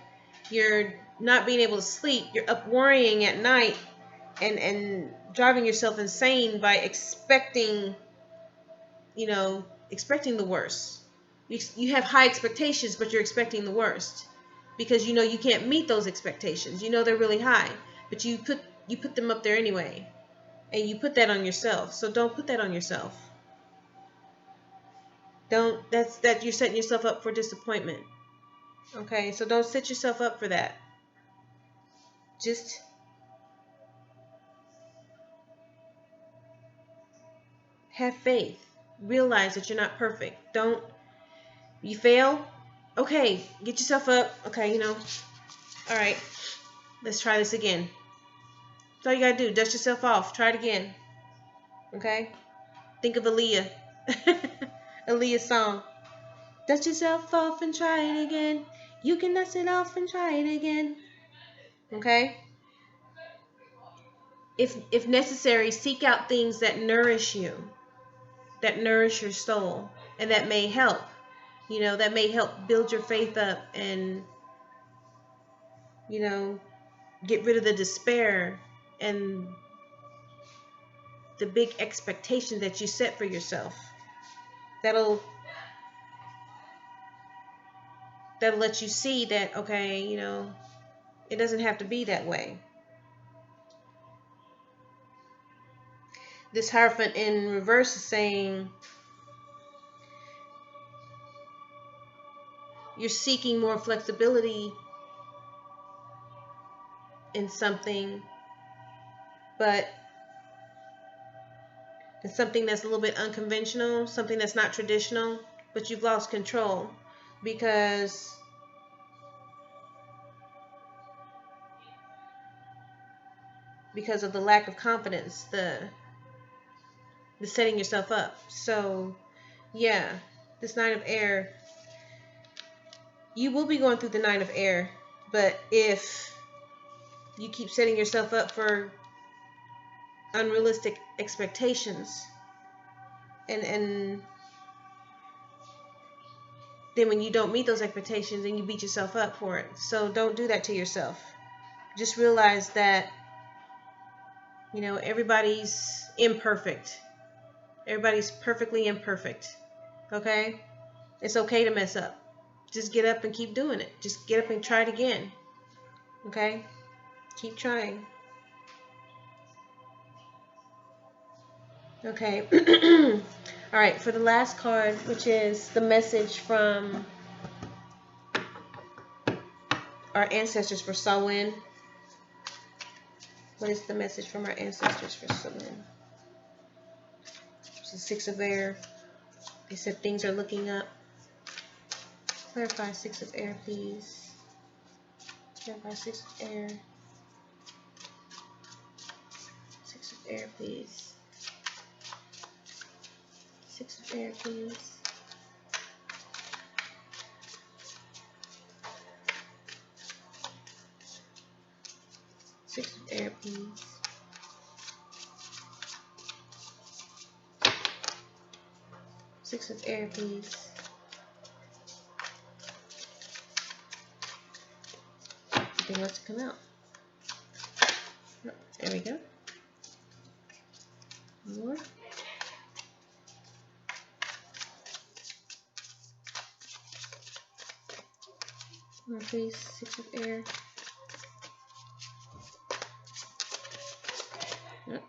[SPEAKER 1] You're not being able to sleep. You're up worrying at night and driving yourself insane by expecting the worst. You have high expectations, but you're expecting the worst because you can't meet those expectations. They're really high, but you put them up there anyway, and you put that on yourself. So don't put that on yourself. That's you're setting yourself up for disappointment. Okay, so don't set yourself up for that. Just have faith. Realize that you're not perfect. You fail? Okay, get yourself up. Okay, all right, let's try this again. That's all you gotta do. Dust yourself off. Try it again. Okay? Think of Aaliyah. Aaliyah's song. Dust yourself off and try it again. You can dust it off and try it again. Okay? If necessary, seek out things that nourish you, that nourish your soul, and that may help. That may help build your faith up and, get rid of the despair and the big expectations that you set for yourself. That'll let you see that, okay, it doesn't have to be that way. This Hierophant in reverse is saying you're seeking more flexibility in something, but it's something that's a little bit unconventional, something that's not traditional, but you've lost control because of the lack of confidence, the setting yourself up. So yeah, this Nine of Air, you will be going through the Nine of Air, but if you keep setting yourself up for unrealistic expectations, and then when you don't meet those expectations, then you beat yourself up for it. So don't do that to yourself. Just realize that everybody's imperfect. Everybody's perfectly imperfect. Okay? It's okay to mess up. Just get up and keep doing it. Just get up and try it again. Okay? Keep trying. Okay. All right, for the last card, which is the message from our ancestors for sow-win. What is the message from our ancestors for sow-win? It's the Six of Air. They said things are looking up. Clarify Six of Air, please. Clarify Six of Air. Six of Air, please. Six of Air, please. 6 of air, please. 6 of air, please. Nothing wants to come out. Oh, there we go. More. More, please. 6 of air. Oh.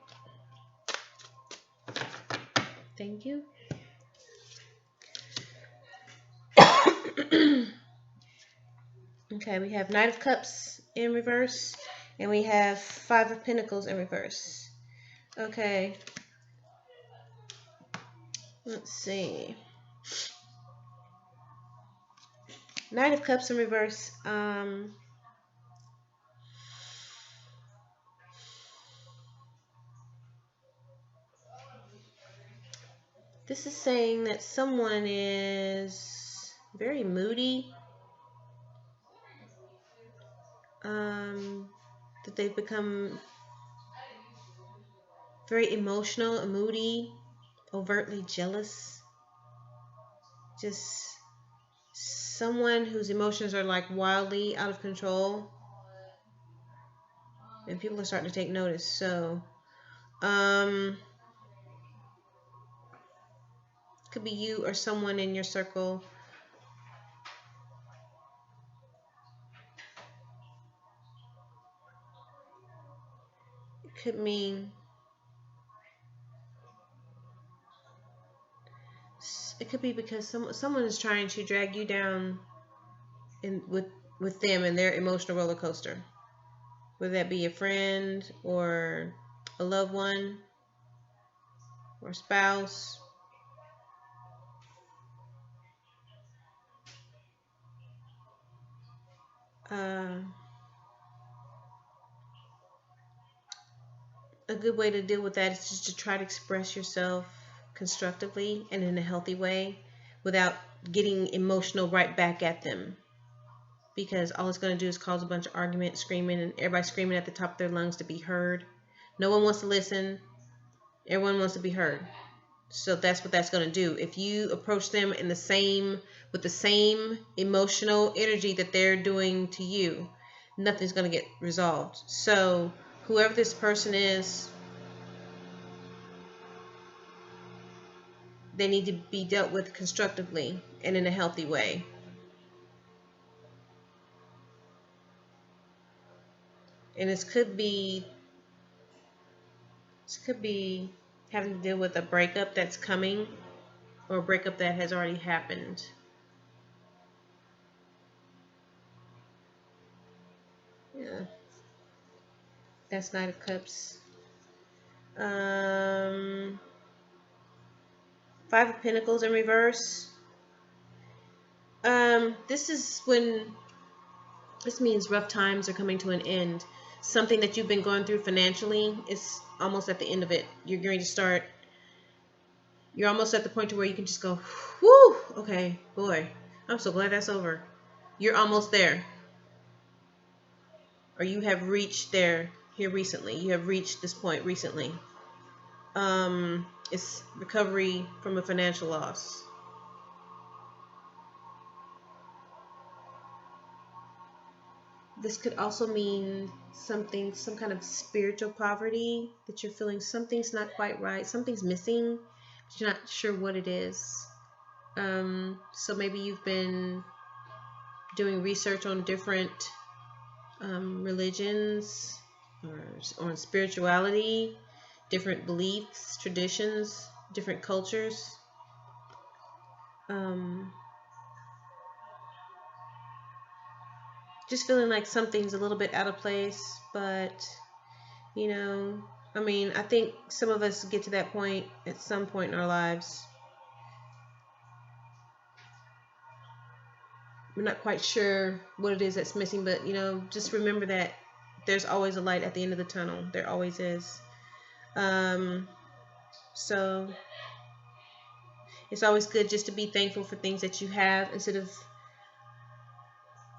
[SPEAKER 1] Thank you. Okay, we have Knight of Cups in reverse, and we have 5 of Pentacles in reverse. Okay. Let's see. Knight of Cups in reverse. This is saying that someone is very moody. That they've become very emotional and moody, overtly jealous. Just someone whose emotions are like wildly out of control. And people are starting to take notice. So, could be you or someone in your circle. It could mean it could be because someone is trying to drag you down with them and their emotional roller coaster. Whether that be a friend or a loved one or a spouse. A good way to deal with that is just to try to express yourself constructively and in a healthy way without getting emotional right back at them, because all it's going to do is cause a bunch of argument, screaming, and everybody screaming at the top of their lungs to be heard. No one wants to listen. Everyone wants to be heard. So that's what that's going to do. If you approach them with the same emotional energy that they're doing to you, nothing's going to get resolved. So whoever this person is, they need to be dealt with constructively and in a healthy way. And this could be having to deal with a breakup that's coming, or a breakup that has already happened. Yeah. That's Knight of Cups. 5 of Pentacles in reverse. This means rough times are coming to an end. Something that you've been going through financially is almost at the end of it. You're almost at the point to where you can just go, whew, okay, boy, I'm so glad that's over. You're almost there. Or you have reached here recently. You have reached this point recently. It's recovery from a financial loss. This could also mean some kind of spiritual poverty, that you're feeling something's not quite right, something's missing, but you're not sure what it is. So maybe you've been doing research on different religions or on spirituality, different beliefs, traditions, different cultures. Just feeling like something's a little bit out of place, but I think some of us get to that point at some point in our lives. We're not quite sure what it is that's missing, but just remember that there's always a light at the end of the tunnel. There always is. So it's always good just to be thankful for things that you have, instead of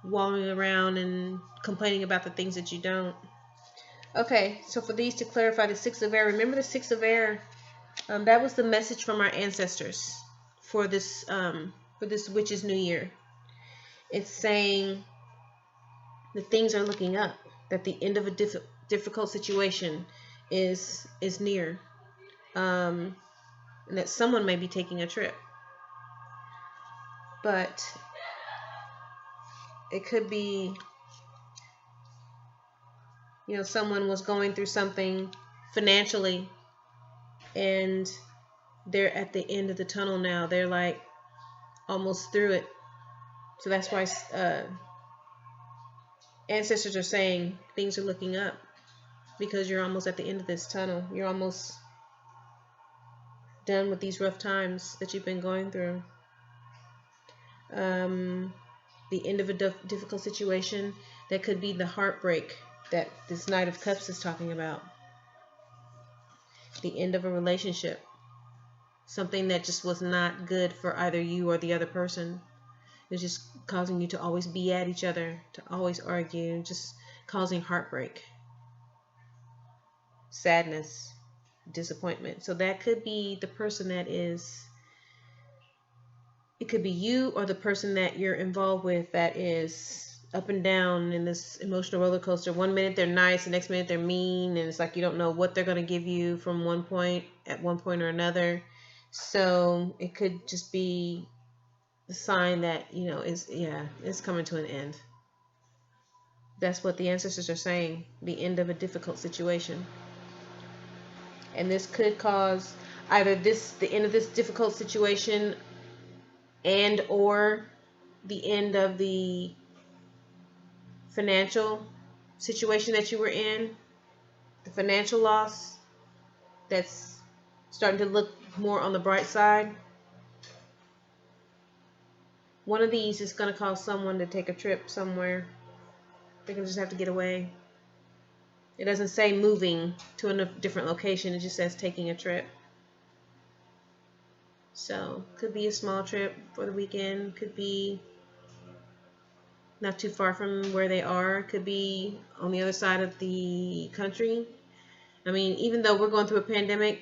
[SPEAKER 1] wallowing around and complaining about the things that you don't. Okay, so for these to clarify, the Six of Air, remember the Six of Air, that was the message from our ancestors for this witch's new year. It's saying that things are looking up, that the end of a difficult situation is near, and that someone may be taking a trip. But it could be, you know, someone was going through something financially and they're at the end of the tunnel now. They're like almost through it. So that's why ancestors are saying things are looking up, because you're almost at the end of this tunnel. You're almost done with these rough times that you've been going through. The end of a difficult situation, that could be the heartbreak that this Knight of Cups is talking about. The end of a relationship. Something that just was not good for either you or the other person. It's just causing you to always be at each other, to always argue, just causing heartbreak, sadness, disappointment. So that could be the person that is, it could be you or the person that you're involved with that is up and down in this emotional roller coaster. One minute they're nice, the next minute they're mean, and it's like you don't know what they're going to give you from one point or another. So it could just be the sign that, you know, it's coming to an end. That's what the ancestors are saying, the end of a difficult situation. And this could cause either the end of this difficult situation and or the end of the financial situation that you were in, the financial loss that's starting to look more on the bright side. One of these is going to cause someone to take a trip somewhere. They're going to just have to get away. It doesn't say moving to a different location. It just says taking a trip. So, could be a small trip for the weekend. Could be not too far from where they are. Could be on the other side of the country. I mean, even though we're going through a pandemic,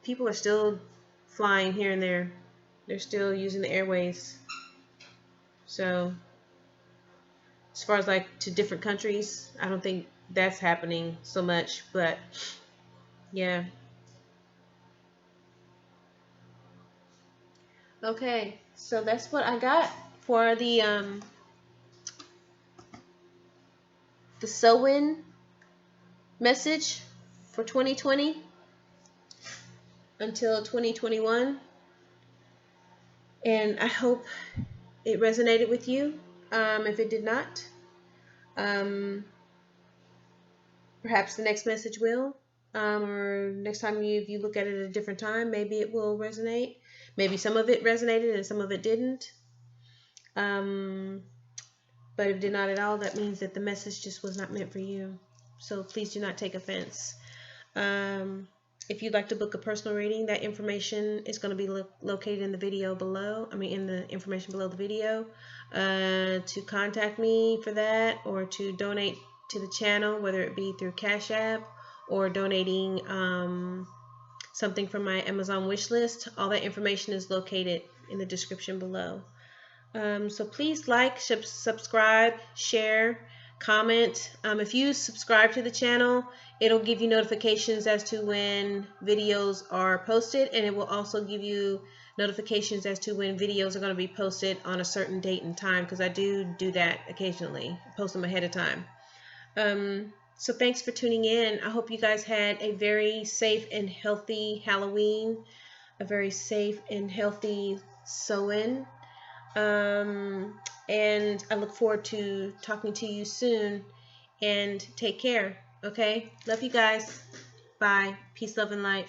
[SPEAKER 1] people are still flying here and there. They're still using the airways. So, as far as like to different countries, I don't think that's happening so much, but yeah. Okay, so that's what I got for the sow-win message for 2020 until 2021. And I hope it resonated with you. If it did not, perhaps the next message will, or next time if you look at it at a different time, maybe it will resonate. Maybe some of it resonated and some of it didn't. But if it did not at all, that means that the message just was not meant for you. So please do not take offense. If you'd like to book a personal reading, that information is going to be located in the video below. In the information below the video. To contact me for that, or to donate to the channel, whether it be through CashApp or donating something from my Amazon wish list. All that information is located in the description below. So please like, subscribe, share, comment. If you subscribe to the channel, it'll give you notifications as to when videos are posted, and it will also give you notifications as to when videos are going to be posted on a certain date and time, because I do that occasionally, post them ahead of time. So thanks for tuning in. I hope you guys had a very safe and healthy Halloween, a very safe and healthy sow-win. And I look forward to talking to you soon, and take care. Okay? Love you guys. Bye. Peace, love, and light.